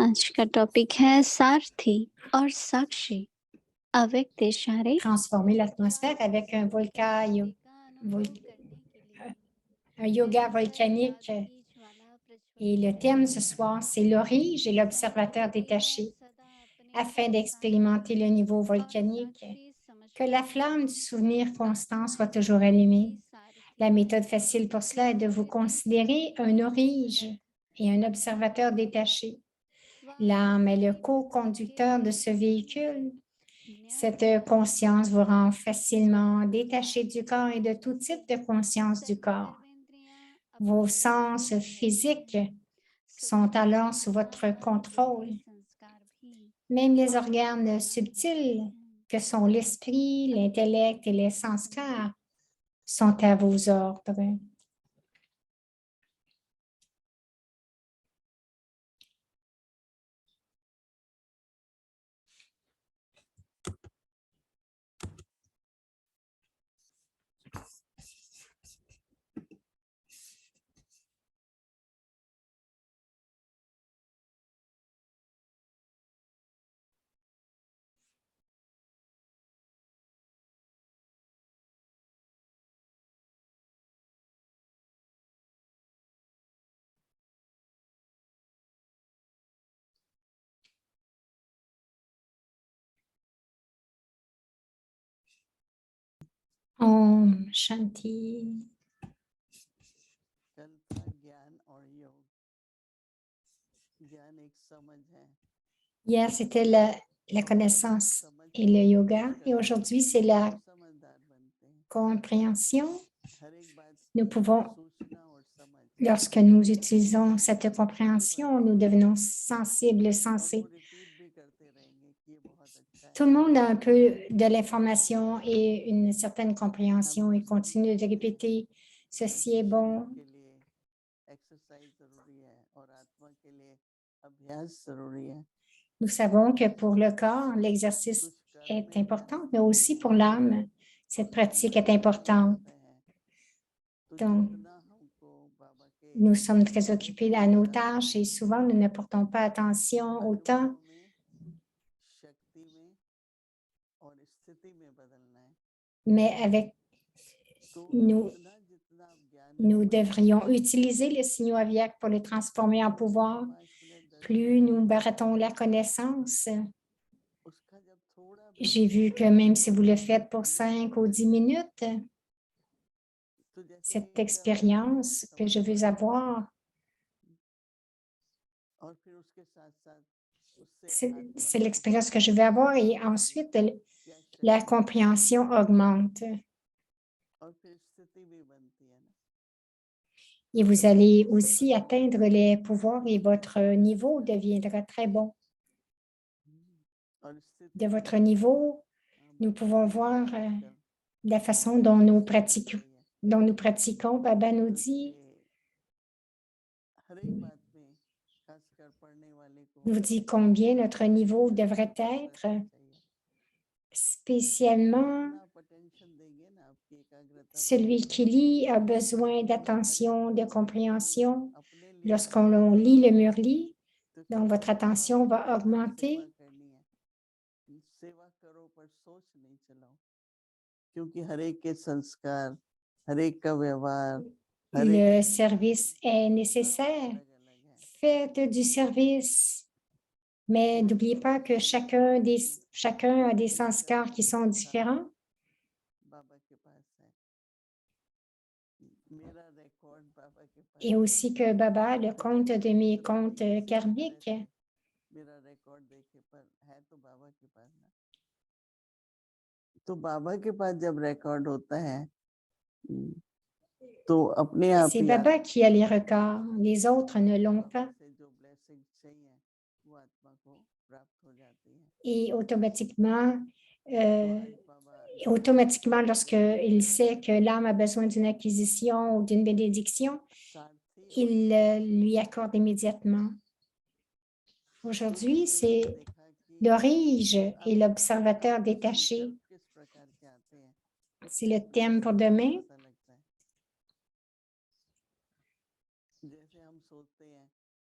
आज का टॉपिक है सारथी और साक्षी अव्यक्त इशारे transformer l'atmosphère avec un volcan, un yoga volcanique. Et le thème ce soir, c'est l'orige et l'observateur détaché, afin d'expérimenter le niveau volcanique. Que la flamme du souvenir constant soit toujours allumée. La méthode facile pour cela est de vous considérer un orige et un observateur détaché. L'âme est le co-conducteur de ce véhicule. Cette conscience vous rend facilement détaché du corps et de tout type de conscience du corps. Vos sens physiques sont alors sous votre contrôle. Même les organes subtils que sont l'esprit, l'intellect et les sanskars sont à vos ordres. Om Shanti. Hier, c'était la connaissance et le yoga, et aujourd'hui, c'est la compréhension. Nous pouvons, lorsque nous utilisons cette compréhension, nous devenons sensibles, sensés. Tout le monde a un peu de l'information et une certaine compréhension et continue de répéter « ceci est bon ». Nous savons que pour le corps, l'exercice est important, mais aussi pour l'âme, cette pratique est importante. Donc, nous sommes très occupés à nos tâches et souvent, nous ne portons pas attention au temps. Mais avec nous devrions utiliser les signaux aviaques pour les transformer en pouvoir. Plus nous baratons la connaissance, j'ai vu que même si vous le faites pour 5 ou 10 minutes, cette expérience que je veux avoir, c'est l'expérience que je veux avoir et ensuite, la compréhension augmente. Et vous allez aussi atteindre les pouvoirs et votre niveau deviendra très bon. De votre niveau, nous pouvons voir la façon dont nous pratiquons. Baba nous dit combien notre niveau devrait être, spécialement celui qui lit a besoin d'attention, de compréhension. Lorsqu'on lit le Murli, donc votre attention va augmenter. Le service est nécessaire. Faites du service, mais n'oubliez pas que chacun a des sanskars qui sont différents. Et aussi que Baba, le compte de mes comptes karmiques, c'est Baba qui a les records, les autres ne l'ont pas. Et automatiquement, lorsqu'il sait que l'âme a besoin d'une acquisition ou d'une bénédiction, il lui accorde immédiatement. Aujourd'hui, c'est l'orige et l'observateur détaché. C'est le thème pour demain.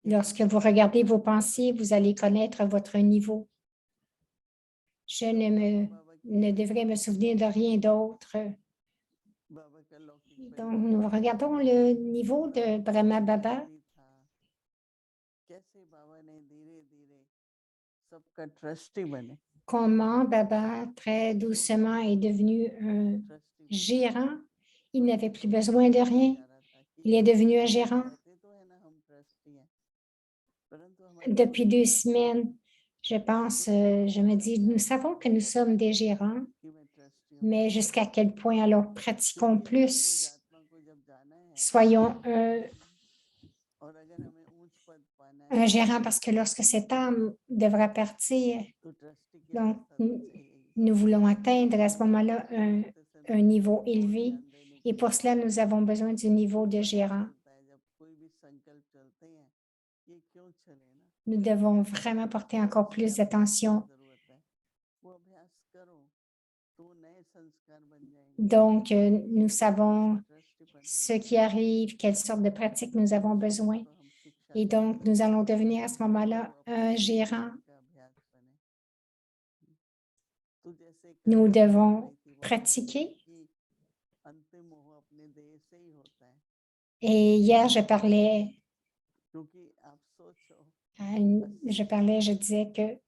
Lorsque vous regardez vos pensées, vous allez connaître votre niveau. Je ne devrais me souvenir de rien d'autre. Donc, nous regardons le niveau de Brahma Baba. Comment Baba, très doucement, est devenu un gérant. Il n'avait plus besoin de rien. Il est devenu un gérant. Depuis 2 semaines, je me dis, nous savons que nous sommes des gérants, mais jusqu'à quel point alors pratiquons plus? Soyons un gérant parce que lorsque cette âme devra partir, donc nous voulons atteindre à ce moment-là un niveau élevé et pour cela, nous avons besoin du niveau de gérant. Nous devons vraiment porter encore plus d'attention. Donc, nous savons ce qui arrive, quelle sorte de pratique nous avons besoin. Et donc, nous allons devenir à ce moment-là un gérant. Nous devons pratiquer. Et hier, je disais que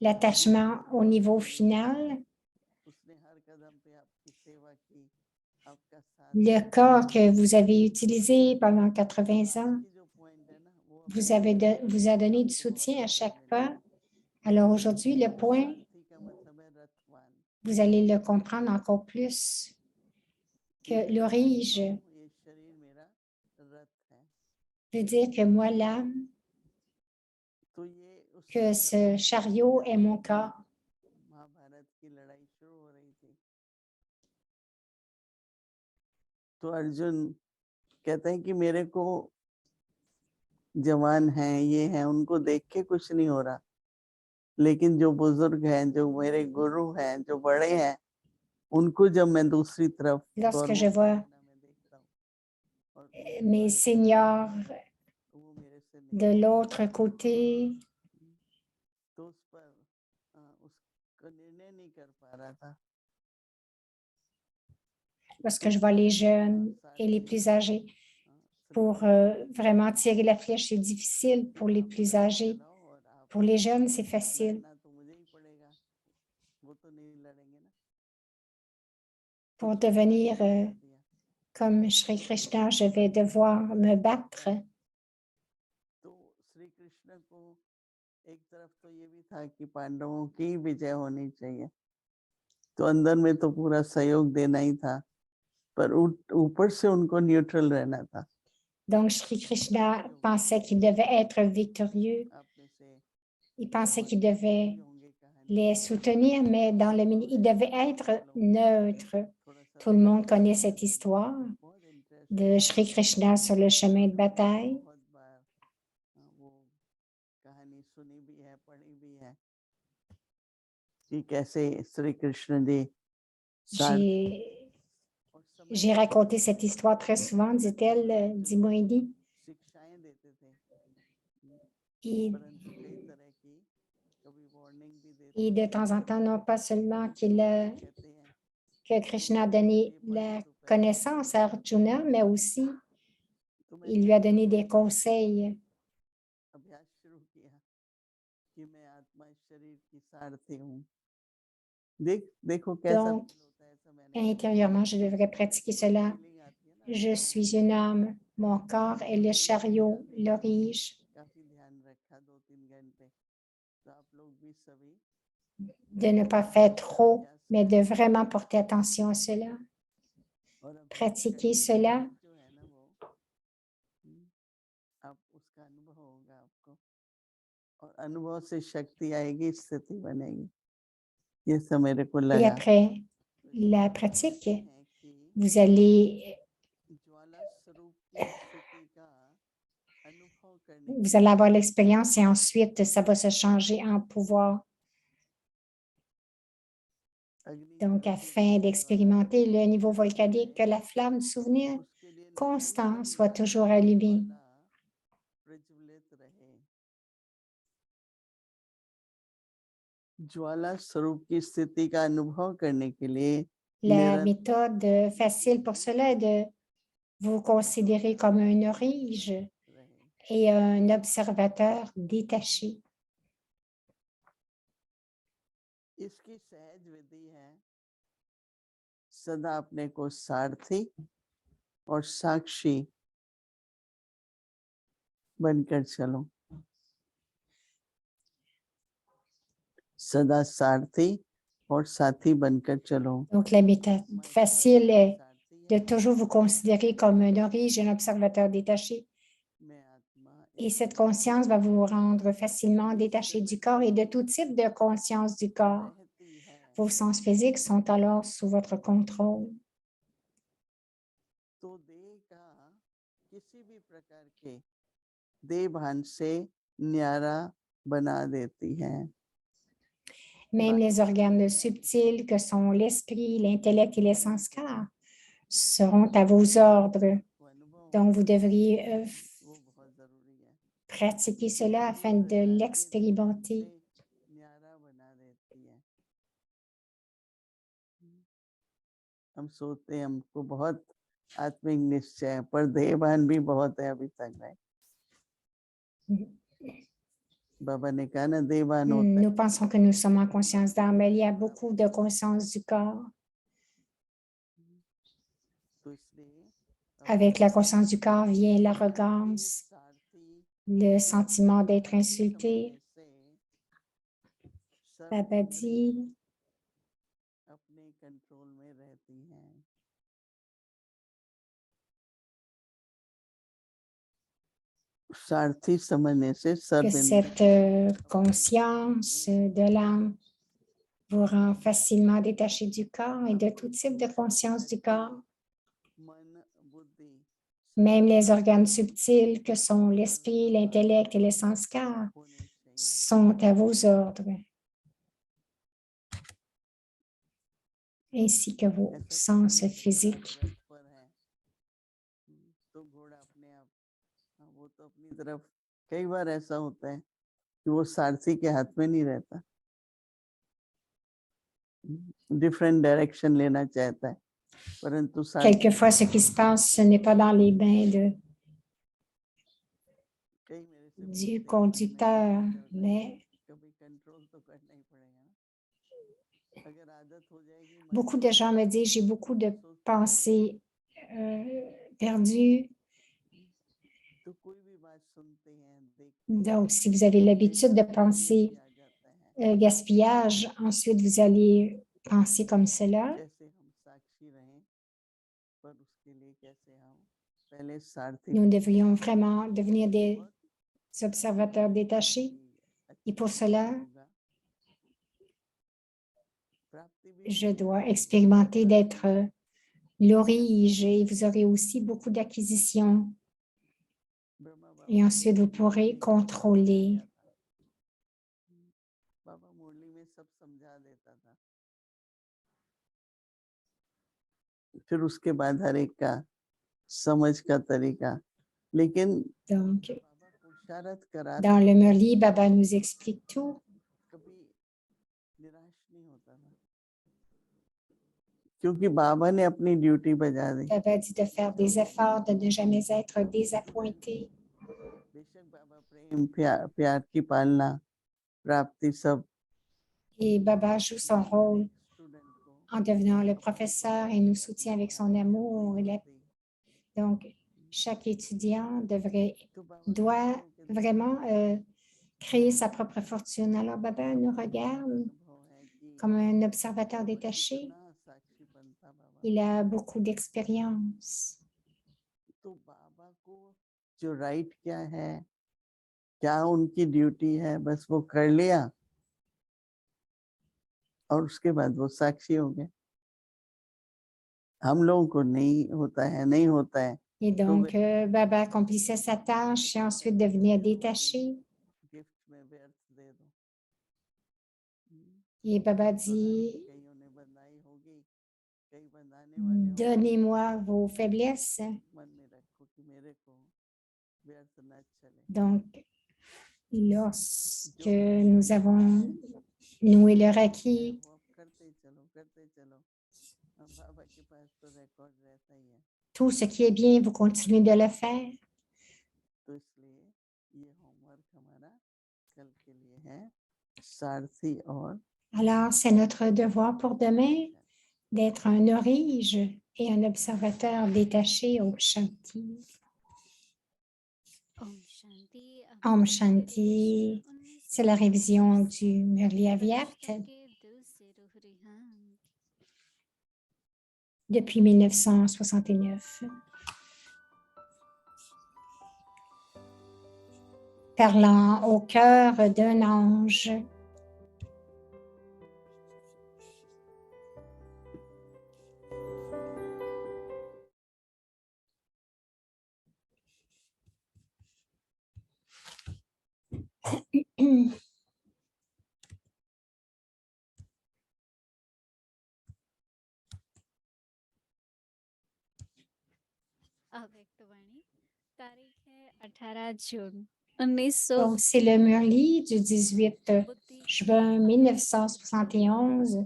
l'attachement au niveau final, le corps que vous avez utilisé pendant 80 ans, vous a donné du soutien à chaque pas. Alors aujourd'hui, le point, vous allez le comprendre encore plus, que l'orige veut dire que moi, l'âme, que ce chariot est mon corps. तो अर्जुन कहते हैं कि मेरे को जवान हैं, ये हैं, उनको देख के कुछ नहीं हो रहा, लेकिन जो बुजुर्ग हैं, जो मेरे गुरु हैं, जो बड़े हैं, उनको जब मैं दूसरी तरफ Lorsque je vois mes seniors de l'autre côté, तो उस पर उसका निर्णय नहीं कर पा रहा था. lorsque je vois les jeunes et les plus âgés, pour vraiment tirer la flèche, c'est difficile pour les plus âgés. Pour les jeunes, c'est facile. Pour devenir comme Shri Krishna, je vais devoir me battre. एक तरफ तो ये भी था कि पांडवों की विजय होनी चाहिए, तो अंदर में तो पूरा सहयोग देना ही था, पर ऊपर से उनको न्यूट्रल रहना था. Donc, Shri Krishna pensait qu'il devait être victorieux. Il pensait qu'il devait les soutenir, mais il devait être neutre. Tout le monde connaît cette histoire de Shri Krishna sur le chemin de bataille. J'ai raconté cette histoire très souvent, dit-elle, dit Moïdi. Et de temps en temps, non pas seulement que Krishna a donné la connaissance à Arjuna, mais aussi il lui a donné des conseils. Donc, intérieurement, je devrais pratiquer cela. Je suis une âme, mon corps est le chariot, l'orige. De ne pas faire trop, mais de vraiment porter attention à cela. Pratiquer cela. Et après la pratique, vous allez avoir l'expérience et ensuite, ça va se changer en pouvoir. Donc, afin d'expérimenter le niveau volcanique, que la flamme du souvenir constant soit toujours allumée. ज्वाला स्वरूप की स्थिति का अनुभव करने के लिए La निरंतर méthode facile pour cela est de vous considérer comme un orige रहे। et un observateur détaché. इसकी सहज विधि है सदा अपने को सारथी और साक्षी बनकर चलो। सदा सारथी और साथी बनकर चलो। Donc, la méthode facile est de toujours vous considérer comme un orige et un observateur détaché. मैं आत्मा Et cette conscience va vous rendre facilement détaché du corps et de tout type de conscience du corps. रहती है Vos sens physiques sont alors sous votre contrôle. तो देह का किसी भी प्रकार के देह भान से न्यारा बना देती है। Même les organes subtils que sont l'esprit, l'intellect et les sanskars seront à vos ordres. वो अनुभव Donc, vous devriez वो बहुत जरूरी है। pratiquer cela afin de l'expérimenter. न्यारा बना देती है। हम सोचते हैं हमको बहुत आत्मिक निश्चय है, पर देहभान भी बहुत है अभी तक है। बाबा ने कहा ना देहभान होता है Nous pensons que nous sommes en conscience d'âme, mais il y a beaucoup de conscience du corps. तो इसलिए Avec la conscience du corps vient l'arrogance, le sentiment d'être insulté. Baba dit, अपने कंट्रोल में रहती हैं। सारथी समझने से que सर्व cette conscience de l'âme vous rend facilement détaché du corps et de tout type de conscience du corps. मन बुद्धि Même les organes subtils que sont l'esprit, l'intellect et les sanskars होने चाहिए। sont à vos ordres, ainsi que vos sens physiques. रथ पर है तो घोड़ा अपने आप वो तो अपनी तरफ कई बार ऐसा होता है कि वो सारथी के हाथ में नहीं रहता, डिफरेंट डायरेक्शन लेना चाहता है, परंतु सारथी Quelquefois, ce qui se passe, ce n'est pas dans les bains कई मेरे से du पूछते हैं, conducteur, "मैं क्या mais कभी कंट्रोल तो करना ही पड़ेगा ना, अगर आदत हो जाएगी मन beaucoup de gens me disent, j'ai beaucoup de pensées perdues. तो कोई भी बात सुनते हैं देखते Donc, si vous avez l'habitude de penser हैं आ जाता है। gaspillage, ensuite vous allez penser comme cela. कैसे हम साक्षी रहें, पर उसके लिए कैसे हम पहले सारथी Nous devrions vraiment devenir des observateurs détachés. Et pour cela, je dois expérimenter d'être l'orige et vous aurez aussi beaucoup d'acquisitions. Et ensuite, vous pourrez contrôler. बाबा मुरली में सब समझा देता था, फिर उसके बाद हर एक का समझ का तरीका, लेकिन Donc, बाबा पुरुषार्थ करा dans le Murli, Baba nous explique tout. कभी निराश नहीं होता था, क्योंकि बाबा ने अपनी ड्यूटी बजा दी। Baba dit de faire des efforts, de ne jamais être désappointé. बेशक बाबा प्रेम प्यार की पालना प्राप्ति सब Et Baba joue son rôle student को en devenant le professeur et nous soutient avec son amour. Donc, chaque étudiant doit vraiment créer sa propre fortune. Alors, Baba nous regarde comme un observateur détaché. Il a beaucoup d'expérience. तो बाबा को जो राइट क्या है, क्या उनकी ड्यूटी है, बस वो कर लिया और उसके बाद वो साक्षी हो गए। हम लोगों को नहीं होता है, नहीं होता है। Et donc, Baba accomplissait sa tâche et ensuite devenait détaché. Gift में व्यर्थ दे दो। Et Baba dit, कईयों ने बंधाई होगी, कई बंधाने वाले होंगे। donnez-moi vos faiblesses. मन में रखो कि मेरे को व्यर्थ न चले। Donc, lorsque nous avons Nouer le Reiki. वो आप करते चलो अब बाबा के पास तो रिकॉर्ड रहता ही है Tout ce qui est bien, vous continuez de le faire. तो इसलिए ये होमवर्क हमारा कल के लिए है सारथी और Alors, c'est notre devoir pour demain d'être un orige et un observateur détaché au Shanti. Om Shanti. Om Shanti, c'est la révision du Murli Avyat depuis 1969. Parlant au cœur d'un ange. अव्यक्तवाणी तारीख है 18 जून 1900 Donc, c'est le Murli du 18 juin 1971,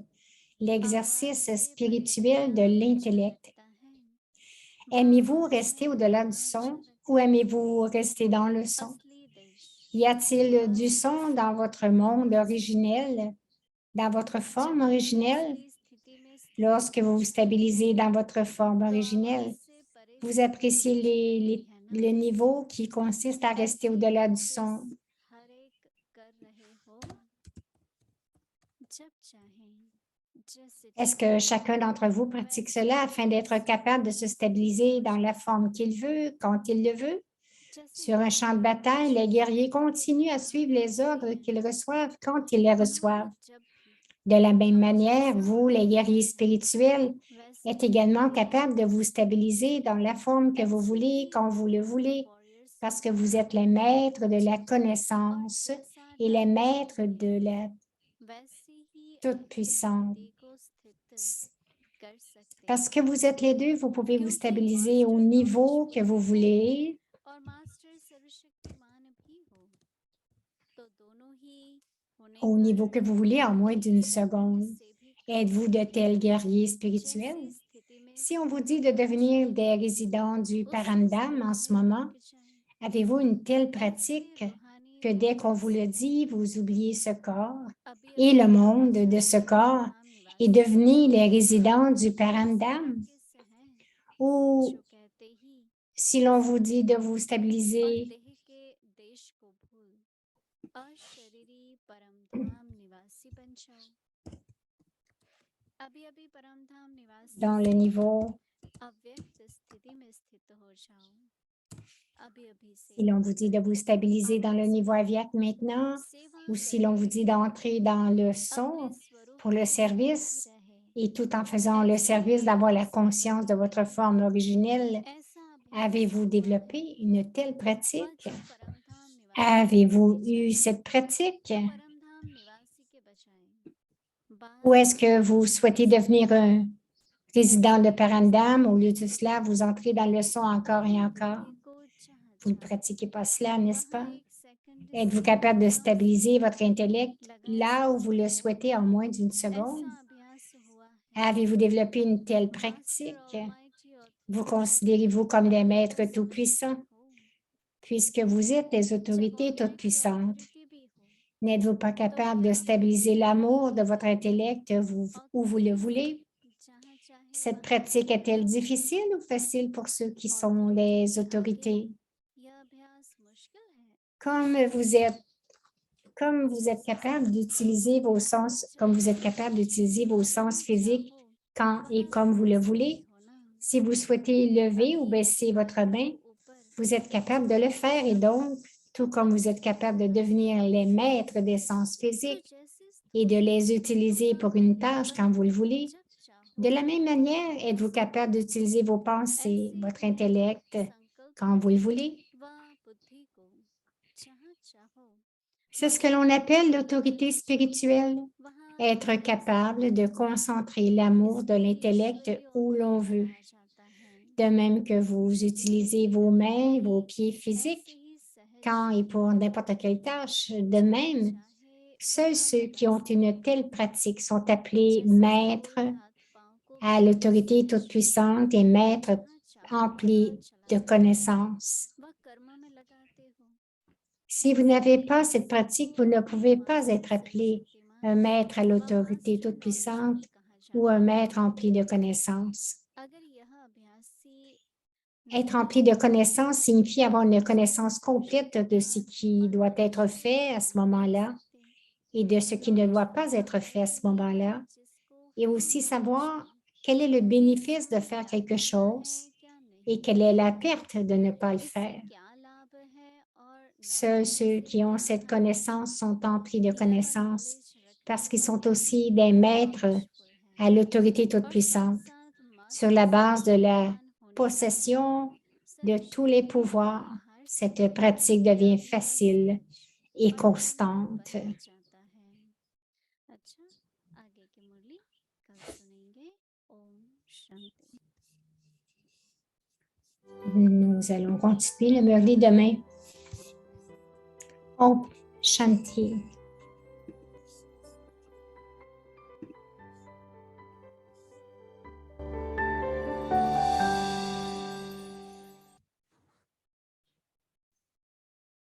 l'exercice spirituel de l'intellect. Aimez-vous rester au-delà du son ou aimez-vous rester dans le son? Y a-t-il du son dans votre monde originel, dans votre forme originelle? Lorsque vous vous stabilisez dans votre forme originelle, vous appréciez le niveau qui consiste à rester au-delà du son. Est-ce que chacun d'entre vous pratique cela afin d'être capable de se stabiliser dans la forme qu'il veut, quand il le veut? Sur un champ de bataille, les guerriers continuent à suivre les ordres qu'ils reçoivent quand ils les reçoivent. De la même manière, vous, les guerriers spirituels, êtes également capables de vous stabiliser dans la forme que vous voulez, quand vous le voulez, parce que vous êtes les maîtres de la connaissance et les maîtres de la toute-puissance. Parce que vous êtes les deux, vous pouvez vous stabiliser au niveau que vous voulez. Au niveau que vous voulez en moins d'une seconde. Êtes-vous de tels guerriers spirituels? Si on vous dit de devenir des résidents du Parandam en ce moment, avez-vous une telle pratique que dès qu'on vous le dit, vous oubliez ce corps et le monde de ce corps et devenez les résidents du Parandam? Ou si l'on vous dit de vous stabiliser dans le niveau, si l'on vous dit de vous stabiliser dans le niveau avyat maintenant, ou si l'on vous dit d'entrer dans le son pour le service, et tout en faisant le service d'avoir la conscience de votre forme originelle, avez-vous développé une telle pratique? Avez-vous eu cette pratique? Ou est-ce que vous souhaitez devenir un résident de Parandam? Au lieu de cela, vous entrez dans le son encore et encore. Vous ne pratiquez pas cela, n'est-ce pas? Êtes-vous capable de stabiliser votre intellect là où vous le souhaitez en moins d'une seconde? Avez-vous développé une telle pratique? Vous considérez-vous comme des maîtres tout-puissants, puisque vous êtes des autorités toutes-puissantes? N'êtes-vous pas capable de stabiliser l'amour de votre intellect où vous le voulez? Cette pratique est-elle difficile ou facile pour ceux qui sont les autorités? Comme vous êtes capable d'utiliser vos sens, comme vous êtes capable d'utiliser vos sens physiques quand et comme vous le voulez, si vous souhaitez lever ou baisser votre main, vous êtes capable de le faire et donc, tout comme vous êtes capable de devenir les maîtres des sens physiques et de les utiliser pour une tâche quand vous le voulez, de la même manière, êtes-vous capable d'utiliser vos pensées, votre intellect quand vous le voulez? C'est ce que l'on appelle l'autorité spirituelle, être capable de concentrer l'amour de l'intellect où l'on veut. De même que vous utilisez vos mains, vos pieds physiques, quand et pour n'importe quelle tâche, de même, Seuls ceux qui ont une telle pratique sont appelés maîtres à l'autorité toute-puissante et maîtres emplis de connaissances. Si vous n'avez pas cette pratique, vous ne pouvez pas être appelé un maître à l'autorité toute-puissante ou un maître empli de connaissances. Être empli de connaissances signifie avoir une connaissance complète de ce qui doit être fait à ce moment-là et de ce qui ne doit pas être fait à ce moment-là, et aussi savoir quel est le bénéfice de faire quelque chose et quelle est la perte de ne pas le faire. Seuls ceux qui ont cette connaissance sont emplis de connaissances parce qu'ils sont aussi des maîtres à l'autorité toute-puissante sur la base de la possession de tous les pouvoirs. Cette pratique devient facile et constante. Nous allons continuer le Murli demain. Om Shanti.